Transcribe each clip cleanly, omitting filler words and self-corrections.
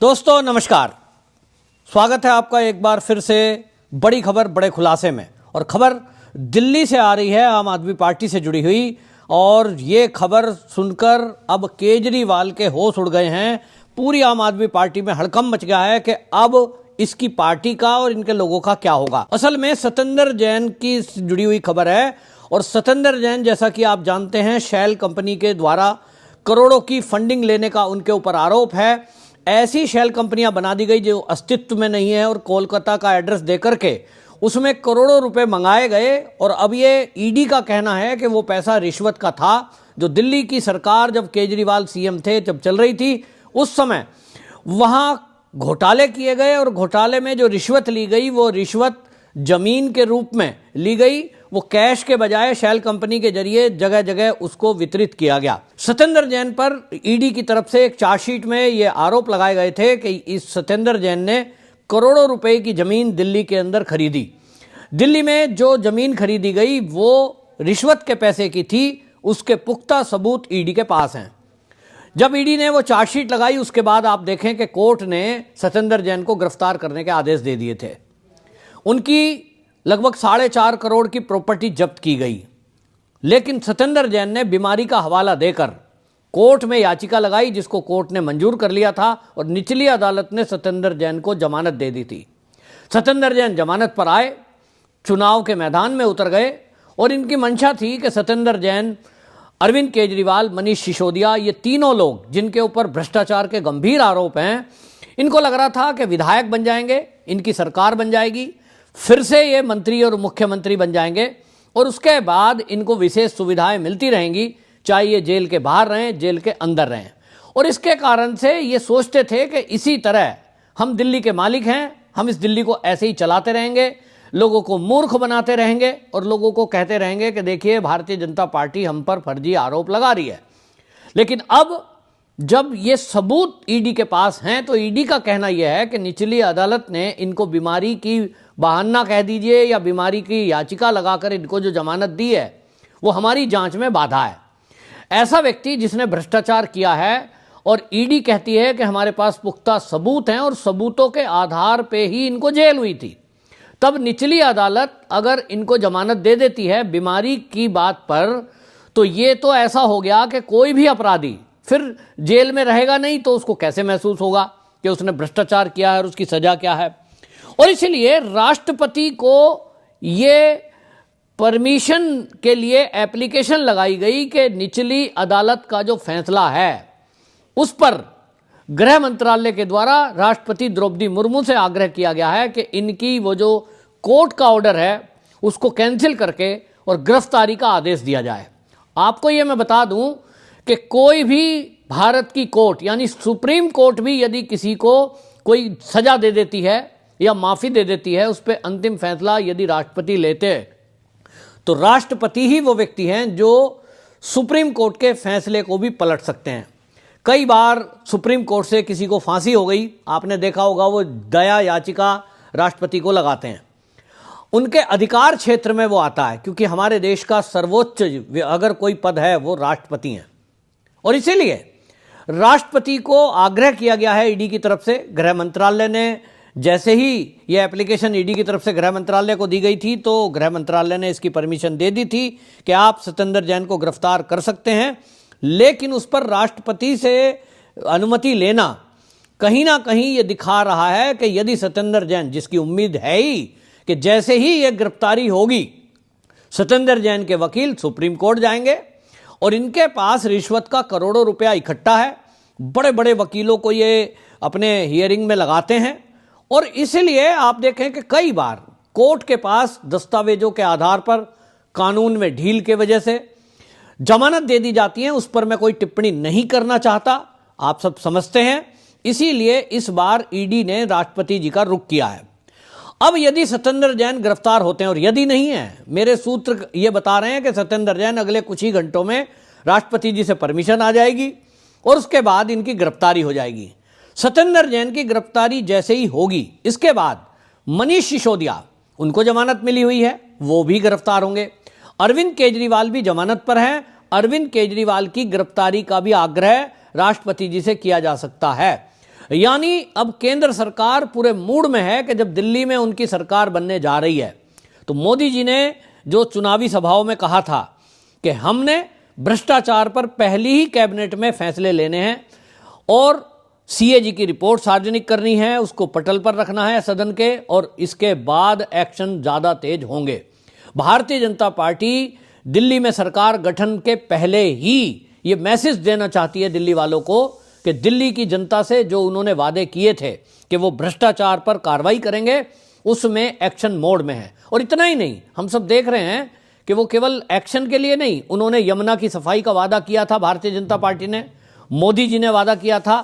दोस्तों नमस्कार, स्वागत है आपका एक बार फिर से बड़ी खबर बड़े खुलासे में। और खबर दिल्ली से आ रही है, आम आदमी पार्टी से जुड़ी हुई। और ये खबर सुनकर अब केजरीवाल के होश उड़ गए हैं। पूरी आम आदमी पार्टी में हड़कंप मच गया है कि अब इसकी पार्टी का और इनके लोगों का क्या होगा। असल में सत्येंद्र जैन की जुड़ी हुई खबर है। और सत्येंद्र जैन, जैसा कि आप जानते हैं, शैल कंपनी के द्वारा करोड़ों की फंडिंग लेने का उनके ऊपर आरोप है। ऐसी शैल कंपनियां बना दी गई जो अस्तित्व में नहीं है और कोलकाता का एड्रेस देकर के उसमें करोड़ों रुपए मंगाए गए। और अब ये ईडी का कहना है कि वो पैसा रिश्वत का था, जो दिल्ली की सरकार जब केजरीवाल सीएम थे, जब चल रही थी, उस समय वहां घोटाले किए गए। और घोटाले में जो रिश्वत ली गई, वो रिश्वत जमीन के रूप में ली गई। वो कैश के बजाय शैल कंपनी के जरिए जगह जगह उसको वितरित किया गया। सत्येंद्र जैन पर ईडी की तरफ से एक चार्जशीट में ये आरोप लगाए गए थे कि इस सत्येंद्र जैन ने करोड़ों रुपए की जमीन दिल्ली के अंदर खरीदी। दिल्ली में जो जमीन खरीदी गई वो रिश्वत के पैसे की थी। उसके पुख्ता सबूत ईडी के पास हैं। जब ईडी ने वो चार्जशीट लगाई, उसके बाद आप देखें कि कोर्ट ने सत्येंद्र जैन को गिरफ्तार करने के आदेश दे दिए थे। उनकी लगभग 4.5 करोड़ की प्रॉपर्टी जब्त की गई। लेकिन सत्येंद्र जैन ने बीमारी का हवाला देकर कोर्ट में याचिका लगाई, जिसको कोर्ट ने मंजूर कर लिया था। और निचली अदालत ने सत्येंद्र जैन को जमानत दे दी थी। सत्येंद्र जैन जमानत पर आए, चुनाव के मैदान में उतर गए। और इनकी मंशा थी कि सत्येंद्र जैन, अरविंद केजरीवाल, मनीष सिसोदिया, ये तीनों लोग जिनके ऊपर भ्रष्टाचार के गंभीर आरोप हैं, इनको लग रहा था कि विधायक बन जाएंगे, इनकी सरकार बन जाएगी, फिर से ये मंत्री और मुख्यमंत्री बन जाएंगे। और उसके बाद इनको विशेष सुविधाएं मिलती रहेंगी, चाहे ये जेल के बाहर रहें, जेल के अंदर रहें। और इसके कारण से ये सोचते थे कि इसी तरह हम दिल्ली के मालिक हैं, हम इस दिल्ली को ऐसे ही चलाते रहेंगे, लोगों को मूर्ख बनाते रहेंगे और लोगों को कहते रहेंगे कि देखिए भारतीय जनता पार्टी हम पर फर्जी आरोप लगा रही है। लेकिन अब जब ये सबूत ईडी के पास हैं, तो ईडी का कहना यह है कि निचली अदालत ने इनको बीमारी की बहाना कह दीजिए या बीमारी की याचिका लगाकर इनको जो जमानत दी है, वो हमारी जांच में बाधा है। ऐसा व्यक्ति जिसने भ्रष्टाचार किया है, और ईडी कहती है कि हमारे पास पुख्ता सबूत हैं और सबूतों के आधार पे ही इनको जेल हुई थी, तब निचली अदालत अगर इनको जमानत दे देती है बीमारी की बात पर, तो ये तो ऐसा हो गया कि कोई भी अपराधी फिर जेल में रहेगा नहीं, तो उसको कैसे महसूस होगा कि उसने भ्रष्टाचार किया है और उसकी सजा क्या है। और इसलिए राष्ट्रपति को ये परमिशन के लिए एप्लीकेशन लगाई गई कि निचली अदालत का जो फैसला है उस पर गृह मंत्रालय के द्वारा राष्ट्रपति द्रौपदी मुर्मू से आग्रह किया गया है कि इनकी वो जो कोर्ट का ऑर्डर है उसको कैंसिल करके और गिरफ्तारी का आदेश दिया जाए। आपको ये मैं बता दूं कि कोई भी भारत की कोर्ट, यानी सुप्रीम कोर्ट भी यदि किसी को कोई सजा दे देती है या माफी दे देती है, उस पर अंतिम फैसला यदि राष्ट्रपति लेते हैं, तो राष्ट्रपति ही वो व्यक्ति हैं जो सुप्रीम कोर्ट के फैसले को भी पलट सकते हैं। कई बार सुप्रीम कोर्ट से किसी को फांसी हो गई, आपने देखा होगा, वो दया याचिका राष्ट्रपति को लगाते हैं। उनके अधिकार क्षेत्र में वो आता है, क्योंकि हमारे देश का सर्वोच्च अगर कोई पद है वो राष्ट्रपति हैं। और इसीलिए राष्ट्रपति को आग्रह किया गया है ईडी की तरफ से। गृह मंत्रालय ने, जैसे ही यह एप्लीकेशन ईडी की तरफ से गृह मंत्रालय को दी गई थी, तो गृह मंत्रालय ने इसकी परमिशन दे दी थी कि आप सत्येंद्र जैन को गिरफ्तार कर सकते हैं। लेकिन उस पर राष्ट्रपति से अनुमति लेना कहीं ना कहीं ये दिखा रहा है कि यदि सत्येंद्र जैन, जिसकी उम्मीद है ही कि जैसे ही ये गिरफ्तारी होगी, सत्येंद्र जैन के वकील सुप्रीम कोर्ट जाएंगे और इनके पास रिश्वत का करोड़ों रुपया इकट्ठा है। बड़े बड़े वकीलों को ये अपने हियरिंग में लगाते हैं। और इसलिए आप देखें कि कई बार कोर्ट के पास दस्तावेजों के आधार पर, कानून में ढील के वजह से जमानत दे दी जाती है। उस पर मैं कोई टिप्पणी नहीं करना चाहता, आप सब समझते हैं। इसीलिए इस बार ईडी ने राष्ट्रपति जी का रुख किया है। अब यदि सत्येंद्र जैन गिरफ्तार होते हैं, और यदि नहीं है, मेरे सूत्र ये बता रहे हैं कि सत्येंद्र जैन अगले कुछ ही घंटों में राष्ट्रपति जी से परमिशन आ जाएगी और उसके बाद इनकी गिरफ्तारी हो जाएगी। सत्येंद्र जैन की गिरफ्तारी जैसे ही होगी, इसके बाद मनीष सिसोदिया, उनको जमानत मिली हुई है, वो भी गिरफ्तार होंगे। अरविंद केजरीवाल भी जमानत पर हैं। अरविंद केजरीवाल की गिरफ्तारी का भी आग्रह राष्ट्रपति जी से किया जा सकता है। यानी अब केंद्र सरकार पूरे मूड में है कि जब दिल्ली में उनकी सरकार बनने जा रही है तो मोदी जी ने जो चुनावी सभाओं में कहा था कि हमने भ्रष्टाचार पर पहली ही कैबिनेट में फैसले लेने हैं और सीएजी की रिपोर्ट सार्वजनिक करनी है, उसको पटल पर रखना है सदन के, और इसके बाद एक्शन ज्यादा तेज होंगे। भारतीय जनता पार्टी दिल्ली में सरकार गठन के पहले ही ये मैसेज देना चाहती है दिल्ली वालों को कि दिल्ली की जनता से जो उन्होंने वादे किए थे कि वो भ्रष्टाचार पर कार्रवाई करेंगे, उसमें एक्शन मोड में है। और इतना ही नहीं, हम सब देख रहे हैं कि वो केवल एक्शन के लिए नहीं, उन्होंने यमुना की सफाई का वादा किया था भारतीय जनता पार्टी ने, मोदी जी ने वादा किया था,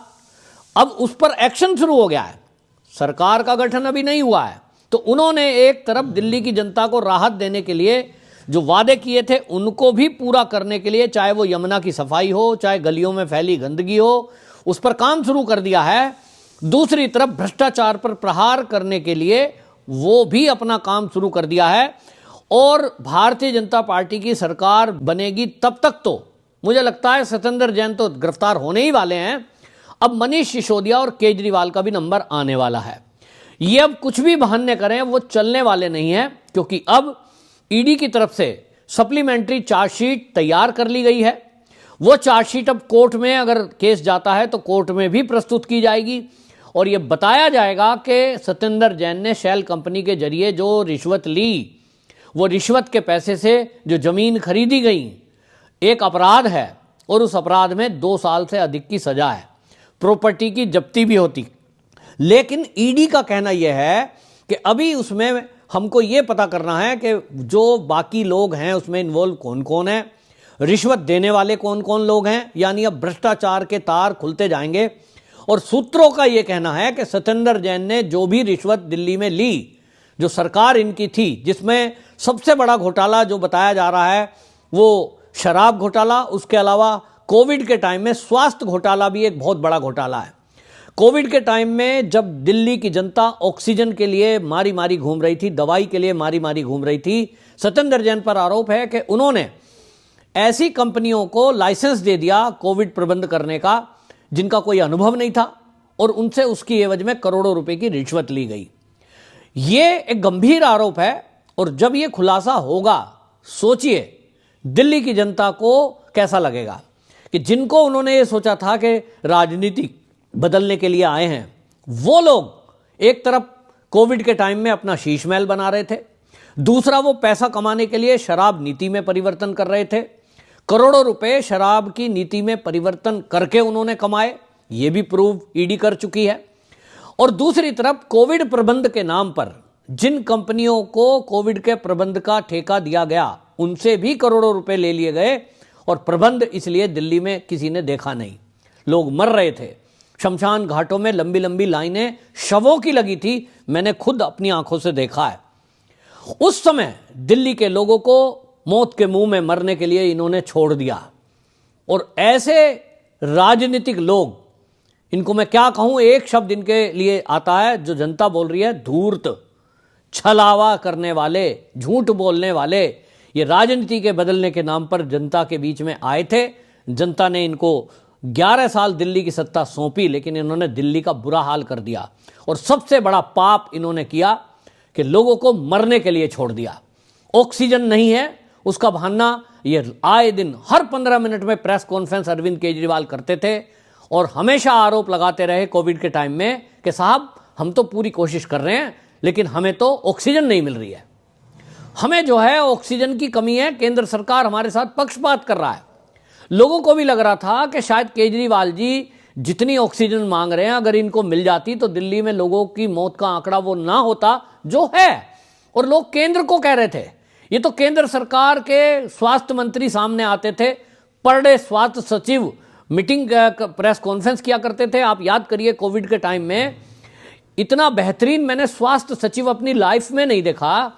अब उस पर एक्शन शुरू हो गया है। सरकार का गठन अभी नहीं हुआ है, तो उन्होंने एक तरफ दिल्ली की जनता को राहत देने के लिए जो वादे किए थे उनको भी पूरा करने के लिए, चाहे वो यमुना की सफाई हो, चाहे गलियों में फैली गंदगी हो, उस पर काम शुरू कर दिया है। दूसरी तरफ भ्रष्टाचार पर प्रहार करने के लिए वो भी अपना काम शुरू कर दिया है। और भारतीय जनता पार्टी की सरकार बनेगी तब तक तो मुझे लगता है सत्येंद्र जैन तो गिरफ्तार होने ही वाले हैं, अब मनीष सिसोदिया और केजरीवाल का भी नंबर आने वाला है। ये अब कुछ भी बहाने करें वो चलने वाले नहीं है, क्योंकि अब ईडी की तरफ से सप्लीमेंट्री चार्जशीट तैयार कर ली गई है। वो चार्जशीट अब कोर्ट में अगर केस जाता है तो कोर्ट में भी प्रस्तुत की जाएगी और ये बताया जाएगा कि सत्येंद्र जैन ने शेल कंपनी के जरिए जो रिश्वत ली, वो रिश्वत के पैसे से जो जमीन खरीदी गई, एक अपराध है और उस अपराध में 2 साल से अधिक की सजा है, प्रॉपर्टी की जब्ती भी होती। लेकिन ईडी का कहना यह है कि अभी उसमें हमको ये पता करना है कि जो बाकी लोग हैं उसमें इन्वॉल्व कौन कौन है, रिश्वत देने वाले कौन कौन लोग हैं, यानी अब भ्रष्टाचार के तार खुलते जाएंगे। और सूत्रों का यह कहना है कि सत्येंद्र जैन ने जो भी रिश्वत दिल्ली में ली, जो सरकार इनकी थी, जिसमें सबसे बड़ा घोटाला जो बताया जा रहा है वो शराब घोटाला, उसके अलावा कोविड के टाइम में स्वास्थ्य घोटाला भी एक बहुत बड़ा घोटाला है। कोविड के टाइम में जब दिल्ली की जनता ऑक्सीजन के लिए मारी मारी घूम रही थी, दवाई के लिए मारी मारी घूम रही थी, सत्येंद्र जैन पर आरोप है कि उन्होंने ऐसी कंपनियों को लाइसेंस दे दिया कोविड प्रबंध करने का जिनका कोई अनुभव नहीं था और उनसे उसकी एवज में करोड़ों रुपए की रिश्वत ली गई। ये एक गंभीर आरोप है और जब ये खुलासा होगा, सोचिए दिल्ली की जनता को कैसा लगेगा कि जिनको उन्होंने ये सोचा था कि राजनीति बदलने के लिए आए हैं, वो लोग एक तरफ कोविड के टाइम में अपना शीश महल बना रहे थे, दूसरा वो पैसा कमाने के लिए शराब नीति में परिवर्तन कर रहे थे, करोड़ों रुपए शराब की नीति में परिवर्तन करके उन्होंने कमाए, ये भी प्रूव ईडी कर चुकी है। और दूसरी तरफ कोविड प्रबंध के नाम पर जिन कंपनियों को कोविड के प्रबंध का ठेका दिया गया, उनसे भी करोड़ों रुपए ले लिए गए और प्रबंध इसलिए दिल्ली में किसी ने देखा नहीं। लोग मर रहे थे, शमशान घाटों में लंबी लंबी लाइनें शवों की लगी थी, मैंने खुद अपनी आंखों से देखा है। उस समय दिल्ली के लोगों को मौत के मुंह में मरने के लिए इन्होंने छोड़ दिया। और ऐसे राजनीतिक लोग, इनको मैं क्या कहूं, एक शब्द इनके लिए आता है जो जनता बोल रही है, धूर्त, छलावा करने वाले, झूठ बोलने वाले। ये राजनीति के बदलने के नाम पर जनता के बीच में आए थे। जनता ने इनको 11 साल दिल्ली की सत्ता सौंपी, लेकिन इन्होंने दिल्ली का बुरा हाल कर दिया। और सबसे बड़ा पाप इन्होंने किया कि लोगों को मरने के लिए छोड़ दिया। ऑक्सीजन नहीं है उसका बहाना ये आए दिन हर 15 मिनट में प्रेस कॉन्फ्रेंस अरविंद केजरीवाल करते थे और हमेशा आरोप लगाते रहे कोविड के टाइम में कि साहब हम तो पूरी कोशिश कर रहे हैं लेकिन हमें तो ऑक्सीजन नहीं मिल रही है, हमें जो है ऑक्सीजन की कमी है, केंद्र सरकार हमारे साथ पक्षपात कर रहा है। लोगों को भी लग रहा था कि शायद केजरीवाल जी जितनी ऑक्सीजन मांग रहे हैं अगर इनको मिल जाती तो दिल्ली में लोगों की मौत का आंकड़ा वो ना होता जो है। और लोग केंद्र को कह रहे थे, ये तो केंद्र सरकार के स्वास्थ्य मंत्री सामने आते थे, पर डे स्वास्थ्य सचिव मीटिंग प्रेस कॉन्फ्रेंस किया करते थे। आप याद करिए कोविड के टाइम में इतना बेहतरीन मैंने स्वास्थ्य सचिव अपनी लाइफ में नहीं देखा।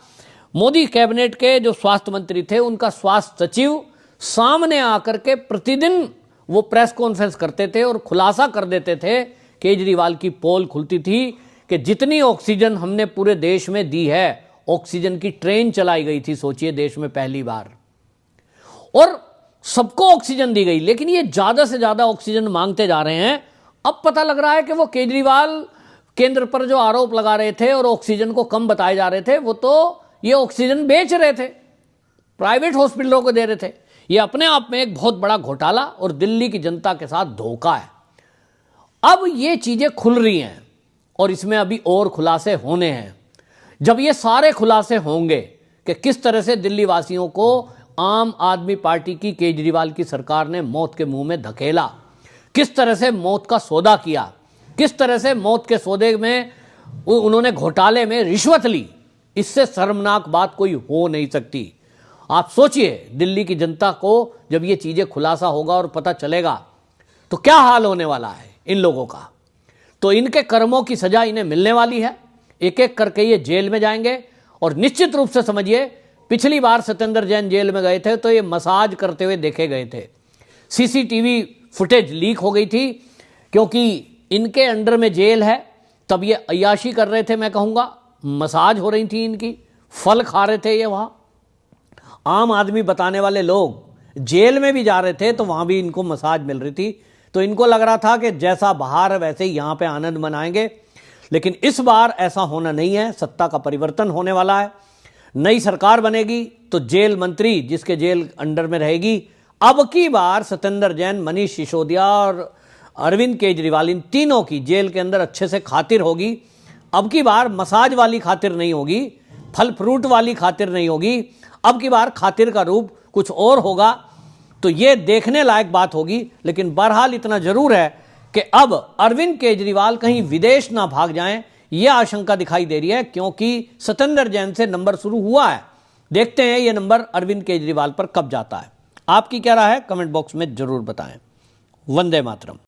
मोदी कैबिनेट के जो स्वास्थ्य मंत्री थे उनका स्वास्थ्य सचिव सामने आकर के प्रतिदिन वो प्रेस कॉन्फ्रेंस करते थे और खुलासा कर देते थे। केजरीवाल की पोल खुलती थी कि जितनी ऑक्सीजन हमने पूरे देश में दी है, ऑक्सीजन की ट्रेन चलाई गई थी, सोचिए देश में पहली बार, और सबको ऑक्सीजन दी गई। लेकिन ये ज्यादा से ज्यादा ऑक्सीजन मांगते जा रहे हैं अब पता लग रहा है कि वो केजरीवाल केंद्र पर जो आरोप लगा रहे थे और ऑक्सीजन को कम बताए जा रहे थे, वो तो ये ऑक्सीजन बेच रहे थे, प्राइवेट हॉस्पिटलों को दे रहे थे। ये अपने आप में एक बहुत बड़ा घोटाला और दिल्ली की जनता के साथ धोखा है। अब ये चीजें खुल रही हैं और इसमें अभी और खुलासे होने हैं। जब ये सारे खुलासे होंगे कि किस तरह से दिल्ली वासियों को आम आदमी पार्टी की केजरीवाल की सरकार ने मौत के मुंह में धकेला, किस तरह से मौत का सौदा किया, किस तरह से मौत के सौदे में उन्होंने घोटाले में रिश्वत ली, इससे शर्मनाक बात कोई हो नहीं सकती। आप सोचिए, दिल्ली की जनता को जब ये चीजें खुलासा होगा और पता चलेगा तो क्या हाल होने वाला है इन लोगों का। तो इनके कर्मों की सजा इन्हें मिलने वाली है, एक एक करके ये जेल में जाएंगे। और निश्चित रूप से समझिए, पिछली बार सत्येंद्र जैन जेल में गए थे तो ये मसाज करते हुए देखे गए थे, सीसीटीवी फुटेज लीक हो गई थी, क्योंकि इनके अंडर में जेल है। तब ये अय्याशी कर रहे थे, मैं कहूंगा मसाज हो रही थी इनकी, फल खा रहे थे ये। वहां आम आदमी बताने वाले लोग जेल में भी जा रहे थे तो वहां भी इनको मसाज मिल रही थी। तो इनको लग रहा था कि जैसा बाहर है वैसे ही यहां पे आनंद मनाएंगे। लेकिन इस बार ऐसा होना नहीं है, सत्ता का परिवर्तन होने वाला है, नई सरकार बनेगी तो जेल मंत्री जिसके जेल अंडर में रहेगी, अब की बार सत्येंद्र जैन, मनीष सिसोदिया और अरविंद केजरीवाल, इन तीनों की जेल के अंदर अच्छे से खातिर होगी। अब की बार मसाज वाली खातिर नहीं होगी, फल फ्रूट वाली खातिर नहीं होगी, अब की बार खातिर का रूप कुछ और होगा। तो ये देखने लायक बात होगी। लेकिन बहरहाल इतना जरूर है कि अब अरविंद केजरीवाल कहीं विदेश ना भाग जाएं, यह आशंका दिखाई दे रही है, क्योंकि सत्येंद्र जैन से नंबर शुरू हुआ है। देखते हैं ये नंबर अरविंद केजरीवाल पर कब जाता है। आपकी क्या राय है, कमेंट बॉक्स में जरूर बताएं। वंदे मातरम।